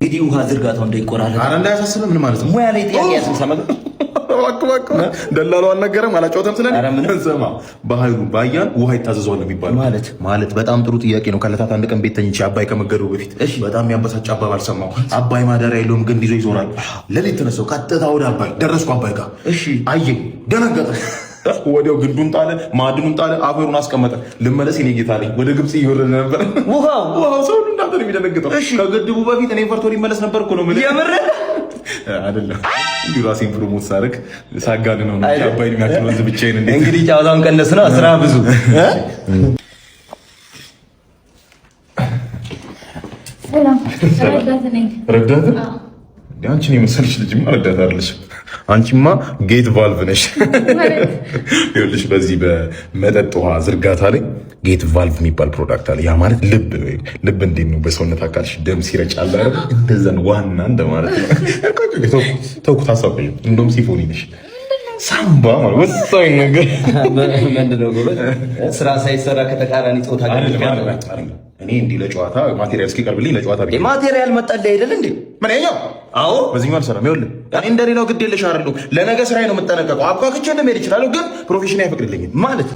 እንግዲህ ውሃ ዝርጋታው እንዳይቆራረጥ አረ እንዳያሳስብ ምን ማለት ነው? ሙያ ላይ ጥያቄ ያስሰማ ደላላው አልነገረም አላጫወተም ስለኔ እንሰማ በኃይሉ ባያን ውሃ ይታዘዘዋል ነው የሚባለው። ማለት በጣም ጥሩ ጥያቄ ነው። ከለታት አንድ ቀን ቤት ተኝቼ አባይ ከመገዱ በፊት በጣም የሚያበሳጭ አባባል ሰማሁ። አባይ ማደሪያ የለውም ግንድ ይዞ ይዞራል። ሌሊት ተነሳሁ፣ ቀጥታ ወደ አባይ ደረስኩ። አባይ ጋር አየኝ፣ ደነገጠ። ወዲያው ግንዱን ጣለ፣ ማዕድኑን ጣለ፣ አፈሩን አስቀመጠ። ልመለስ የኔ ጌታ ነኝ። ወደ ግብጽ እየወረደ ነበር ውሃው። ሰው እንዳንተ ነው የሚደነግጠው። ከግድቡ በፊት እኔ ፈርቶ ሊመለስ ነበር እኮ ነው የምልህ። የምር አይደለም እንዲሁ ራሴን ፕሮሞት ሳደርግ ሳጋን ነው አባይን የሚያክል ወንዝ ብቻዬን እንግዲህ ጫወታውን ቀነስ ነው ስራ ብዙ ረዳት አንቺን የመሰለሽ ልጅማ ረዳት አይደለሽም። አንቺማ ጌት ቫልቭ ነሽ። ይኸውልሽ በዚህ በመጠጥ ውሃ ዝርጋታ ላይ ጌት ቫልቭ የሚባል ፕሮዳክት አለ። ያ ማለት ልብ ነው። ልብ እንዴት ነው በሰውነት አካልሽ ደም ሲረጫል አይደል? እንደዛ ነው። ዋና እንደማለት ነው። ተውኩት ሀሳብ እንደውም ሲፎኒ ነሽ። ሳምባ ማለት ወሳኝ ነገር ምንድነው? ጎበዝ ስራ ሳይሰራ ከተቃራኒ ጾታ ጋር እኔ እንዲህ ለጨዋታ ማቴሪያል እስኪቀርብልኝ ለጨዋታ ቢሆን ማቴሪያል መጣልህ አይደል እንዴ? ምን ያኛው? አዎ በዚህኛው አልሰራም። ይኸውልህ እኔ እንደሌላው ግድ የለሽ አይደለሁ። ለነገ ስራዬ ነው የምጠነቀቀው። አባክቼ እንደምሄድ እችላለሁ፣ ግን ፕሮፌሽን አይፈቅድልኝም ማለት